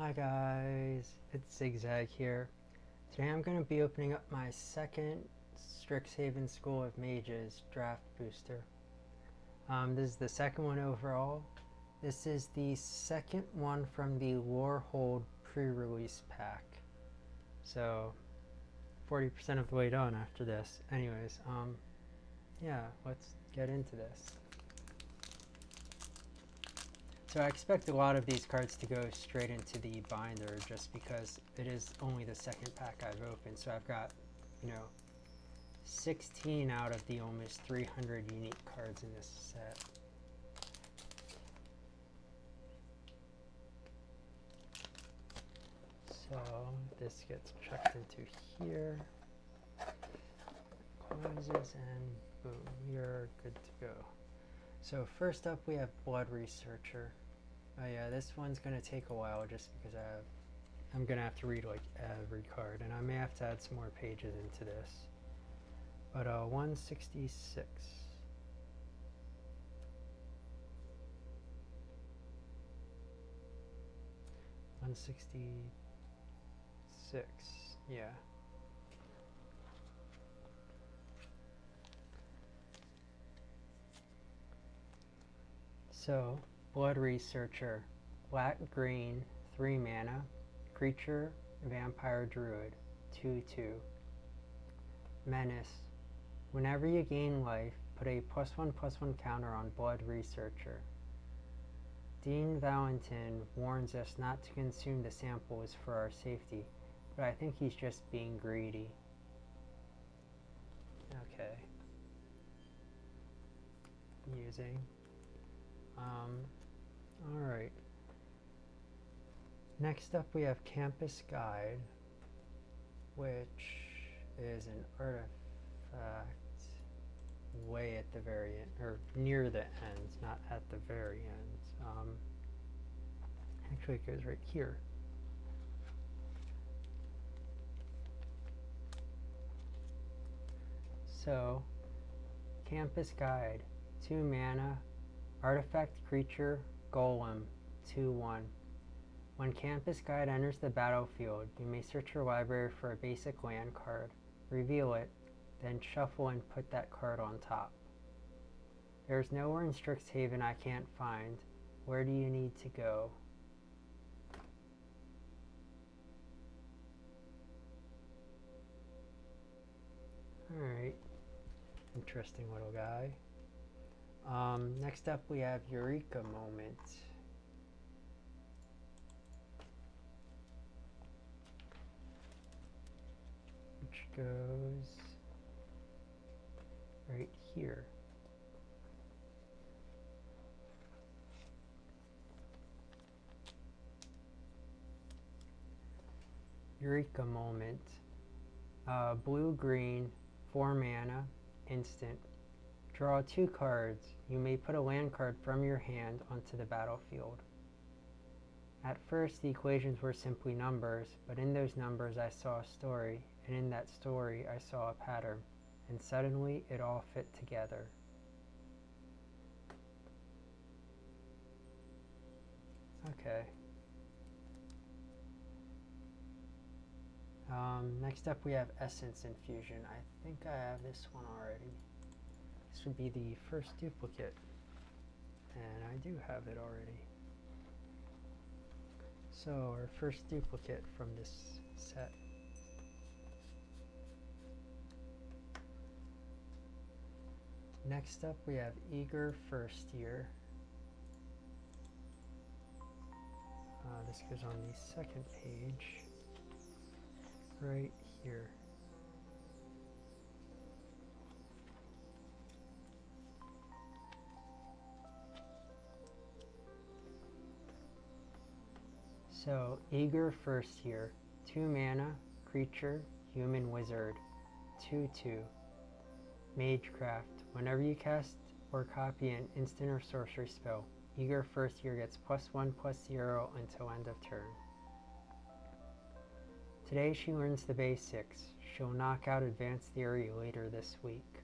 Hi guys, it's Zigzag here. Today I'm going to be opening up my second Strixhaven School of Mages draft booster. This is the second one overall. This is the second one from the Lorehold pre-release pack. So 40% of the way done after this. Anyways, yeah, let's get into this. So I expect a lot of these cards to go straight into the binder just because it is only the second pack I've opened. So I've got, 16 out of the almost 300 unique cards in this set. So this gets chucked into here, closes, and boom, you're good to go. So first up we have Blood Researcher. Oh yeah, this one's going to take a while just because I'm going to have to read like every card, and I may have to add some more pages into this. But 166. Yeah. So, Blood Researcher, black green, 3 mana, creature, vampire druid, 2/2. Menace. Whenever you gain life, put a +1/+1 counter on Blood Researcher. Dean Valentin warns us not to consume the samples for our safety, but I think he's just being greedy. Okay. Using. Alright. Next up we have Campus Guide, which is an artifact way at the very end, or near the end, not at the very end. Actually it goes right here. So, Campus Guide, 2 mana, artifact creature, golem, 2/1. When Campus Guide enters the battlefield, you may search your library for a basic land card, reveal it, then shuffle and put that card on top. There's nowhere in Strixhaven I can't find. Where do you need to go? Alright. Interesting little guy. Next up we have Eureka Moment. Which goes right here. Eureka Moment. Blue-green, 4 mana, instant. Draw 2 cards. You may put a land card from your hand onto the battlefield. At first, the equations were simply numbers, but in those numbers I saw a story, and in that story I saw a pattern, and suddenly it all fit together. Okay. Next up we have Essence Infusion. I think I have this one already. This would be the first duplicate, and I do have it already. So our first duplicate from this set. Next up we have Eager First Year. This goes on the second page, right here. So, Eager First Year, 2 mana, creature, human wizard, 2/2. Magecraft. Whenever you cast or copy an instant or sorcery spell, Eager First Year gets +1/+0 until end of turn. Today she learns the basics. She'll knock out advanced theory later this week.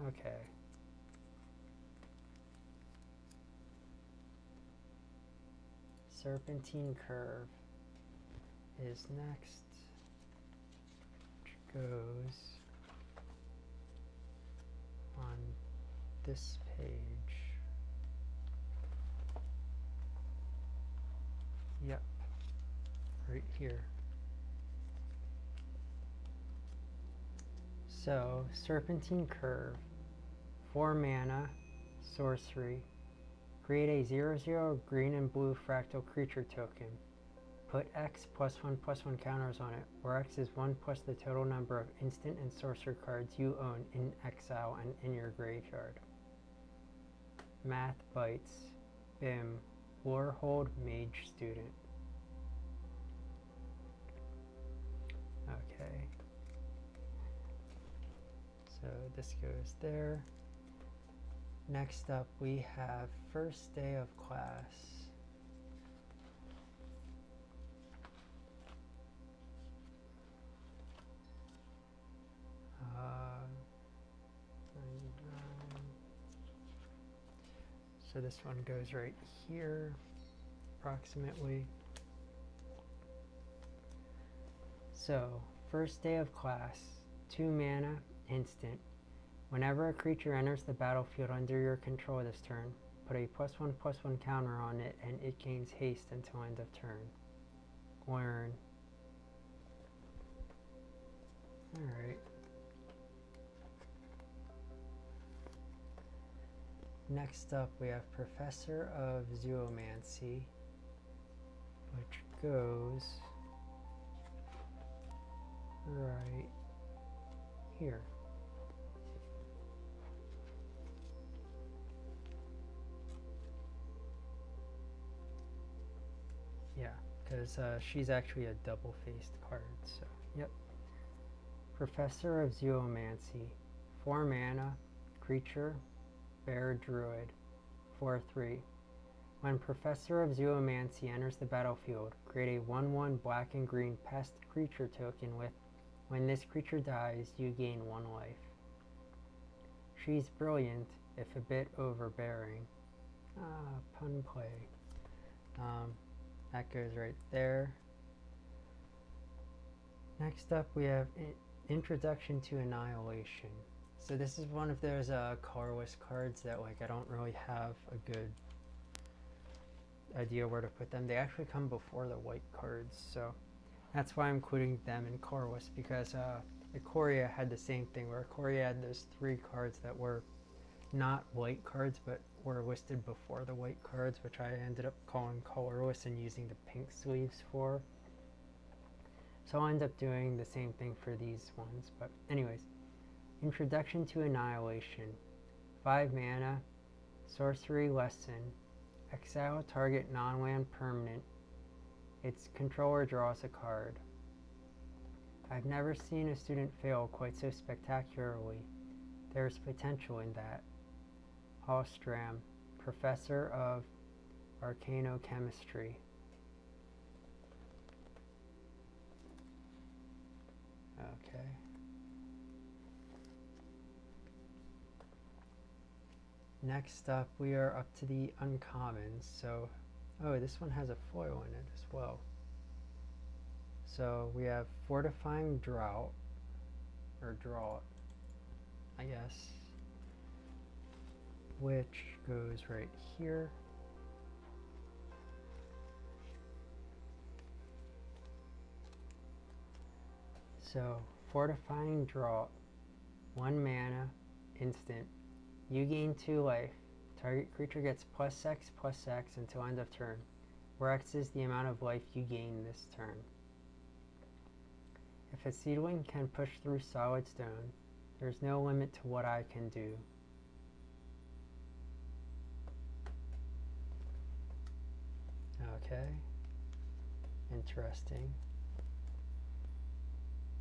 Okay. Serpentine Curve is next, which goes on this page. Yep, right here. So, Serpentine Curve, 4 mana, sorcery. Create a 0/0 green and blue fractal creature token. Put X +1/+1 counters on it, where X is 1 plus the total number of instant and sorcerer cards you own in exile and in your graveyard. Math Bites, Bim, Lorehold Mage Student. Okay. So this goes there. Next up we have First Day of Class. So this one goes right here, approximately. So, First Day of Class, 2 mana, instant. Whenever a creature enters the battlefield under your control this turn, put a +1/+1 counter on it and it gains haste until end of turn. Learn. Alright. Next up we have Professor of Zoomancy, which goes right here. Yeah, because she's actually a double-faced card, so yep. Professor of Zoomancy, 4 mana, creature, bear druid, 4/3. When Professor of Zoomancy enters the battlefield, create a 1/1 black and green pest creature token with, when this creature dies, you gain 1 life. She's brilliant, if a bit overbearing. Pun play. That goes right there. Next up we have Introduction to Annihilation. So this is one of those colorless cards that I don't really have a good idea where to put them. They actually come before the white cards, so that's why I'm including them in colorless, because Ikoria had the same thing, where Ikoria had those 3 cards that were not white cards but were listed before the white cards, which I ended up calling colorless and using the pink sleeves for. So I'll end up doing the same thing for these ones, but anyways. Introduction to Annihilation, 5 mana, sorcery lesson, exile target non-land permanent. Its controller draws a card. I've never seen a student fail quite so spectacularly. There's potential in that. Hallstrom, Professor of Arcanochemistry. Okay. Next up, we are up to the uncommons. So, oh, this one has a foil in it as well. So we have Fortifying Drought, or Drought, I guess, which goes right here. So, Fortifying Drought, 1 mana, instant. You gain 2 life. Target creature gets +X/+X until end of turn, where X is the amount of life you gain this turn. If a seedling can push through solid stone, there's no limit to what I can do. Okay. Interesting.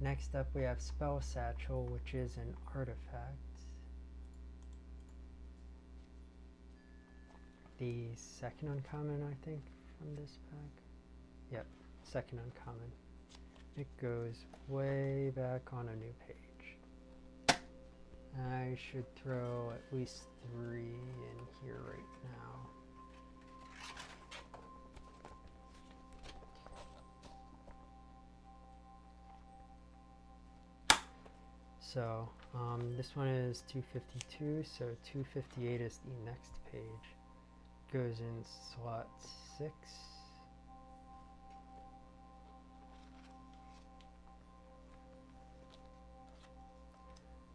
Next up we have Spell Satchel, which is an artifact. The second uncommon, I think, from this pack. Yep, second uncommon. It goes way back on a new page. I should throw at least 3 in here right now. So this one is 252, so 258 is the next page. Goes in slot 6.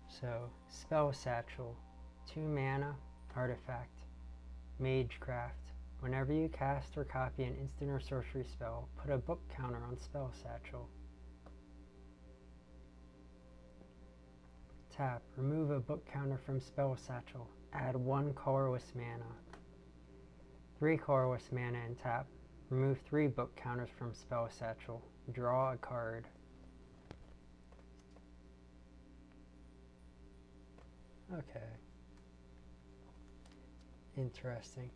So Spell Satchel, 2 mana, artifact, Magecraft. Whenever you cast or copy an instant or sorcery spell, put a book counter on Spell Satchel. Tap, remove a book counter from Spell Satchel. Add 1 colorless mana. 3 colorless mana and tap. Remove 3 book counters from Spell Satchel. Draw a card. Okay. Interesting.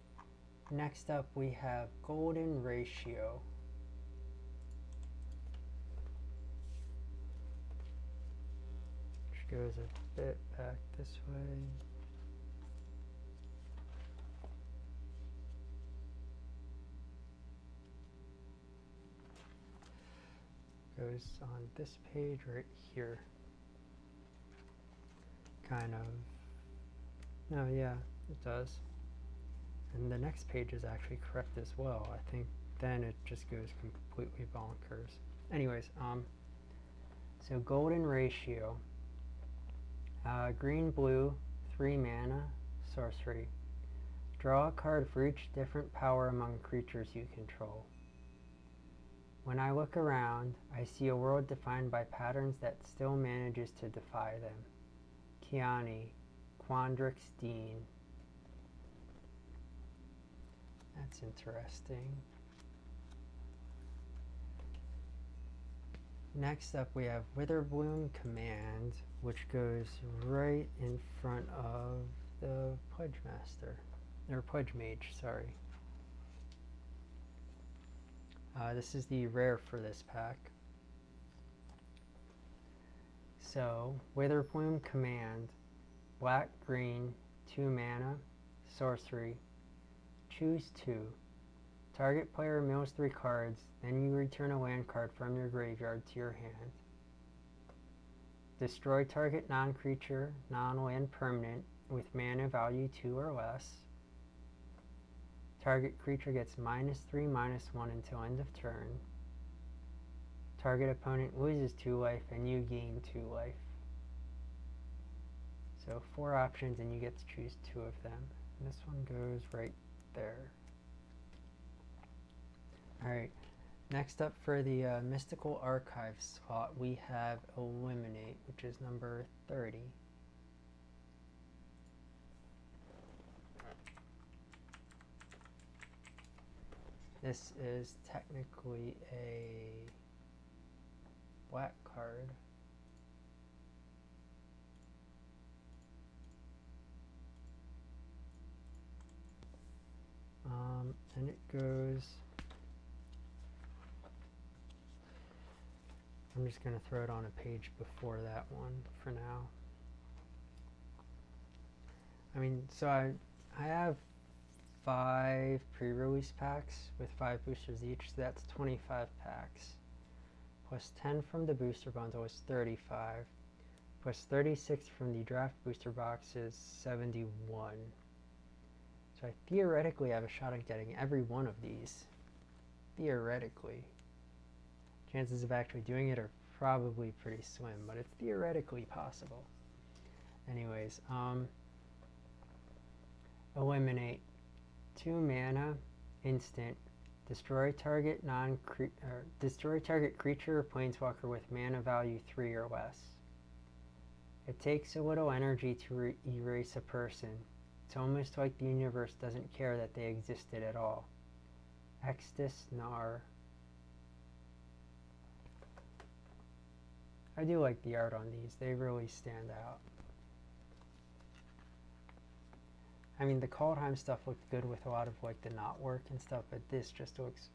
Next up we have Golden Ratio. Which goes a bit back this way. Goes on this page right here. Kind of. No, yeah, it does. And the next page is actually correct as well. I think then it just goes completely bonkers. Anyways, so Golden Ratio. Green, blue, 3 mana, sorcery. Draw a card for each different power among creatures you control. When I look around, I see a world defined by patterns that still manages to defy them. Kiani, Quandrix Dean. That's interesting. Next up we have Witherbloom Command, which goes right in front of the Pledge Master, or Pledge Mage, sorry. This is the rare for this pack. So, Witherbloom Command, black, green, 2 mana, sorcery. Choose 2. Target player mills 3 cards, then you return a land card from your graveyard to your hand. Destroy target non-creature, non-land permanent with mana value 2 or less. Target creature gets -3/-1 until end of turn. Target opponent loses 2 life and you gain 2 life. So 4 options and you get to choose 2 of them. And this one goes right there. Alright, next up for the Mystical Archive slot, we have Eliminate, which is number 30. This is technically a black card. And it goes, I'm just going to throw it on a page before that one for now. I mean, so I have 5 pre-release packs with 5 boosters each, so that's 25 packs. Plus 10 from the booster bundle is 35. Plus 36 from the draft booster box is 71. So I theoretically have a shot at getting every one of these. Theoretically. Chances of actually doing it are probably pretty slim, but it's theoretically possible. Anyways, Eliminate. 2 mana, instant. Destroy target creature or planeswalker with mana value 3 or less. It takes a little energy to erase a person. It's almost like the universe doesn't care that they existed at all. Extus Nar. I do like the art on these. They really stand out. I mean, the Kaldheim stuff looked good with a lot of like the knot work and stuff, but this just looks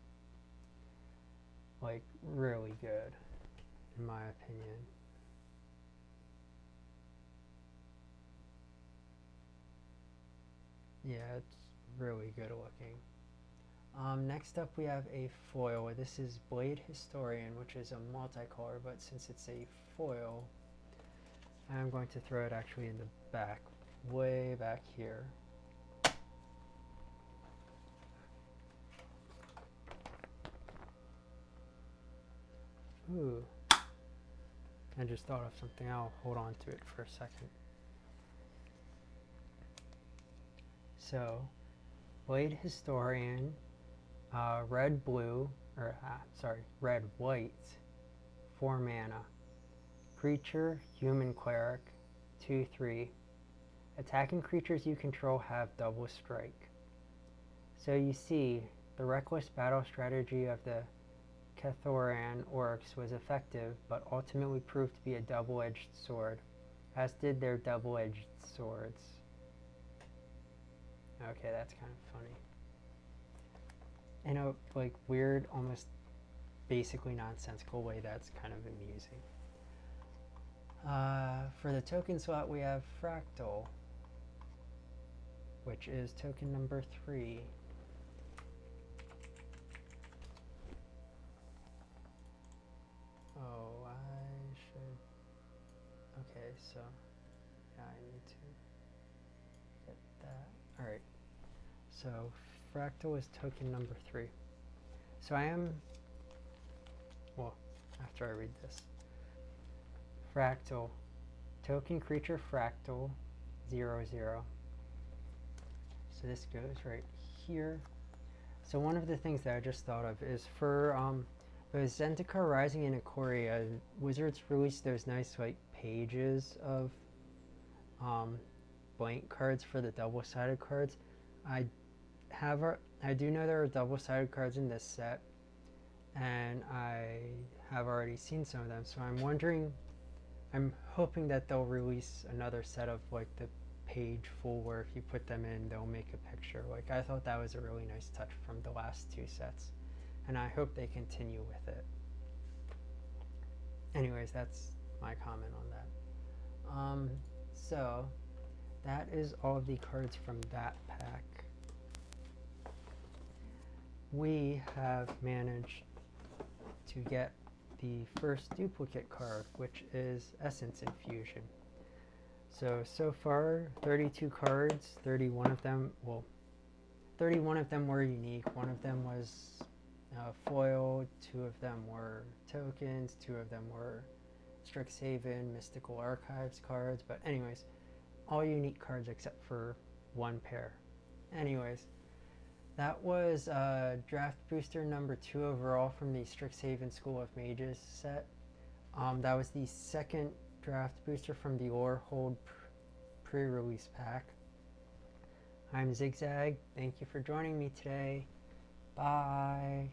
like really good, in my opinion. Yeah, it's really good looking. Next up we have a foil. This is Blade Historian, which is a multicolor, but since it's a foil, I'm going to throw it actually in the back, way back here. Ooh. I just thought of something. I'll hold on to it for a second. So, Blade Historian, red white, 4 mana. Creature, human cleric, 2/3. Attacking creatures you control have double strike. So you see, the reckless battle strategy of the Cathoran orcs was effective, but ultimately proved to be a double-edged sword, as did their double-edged swords. Okay, that's kind of funny. In a like weird, almost basically nonsensical way, that's kind of amusing. For the token slot, we have Fractal, which is token number 3. Oh, I should... Okay, so... Yeah, I need to get that. Alright, so Fractal is token number 3. So I am... Well, after I read this. Fractal. Token creature Fractal, 0/0. So this goes right here. So one of the things that I just thought of is for both Zendikar Rising and Ikoria, Wizards released those nice like pages of blank cards for the double-sided cards. I do know there are double-sided cards in this set, and I have already seen some of them. So I'm hoping that they'll release another set of like the page full where if you put them in, they'll make a picture. Like I thought that was a really nice touch from the last 2 sets, and I hope they continue with it. Anyways, that's my comment on that. So that is all of the cards from that pack. We have managed to get the first duplicate card, which is Essence Infusion. So far, 32 cards, 31 of them were unique. One of them was foil, 2 of them were tokens, 2 of them were Strixhaven, Mystical Archives cards, but anyways, all unique cards except for 1 pair. Anyways, that was draft booster number 2 overall from the Strixhaven School of Mages set. That was the second draft booster from the Lorehold pre-release pack. I'm Zigzag. Thank you for joining me today. Bye.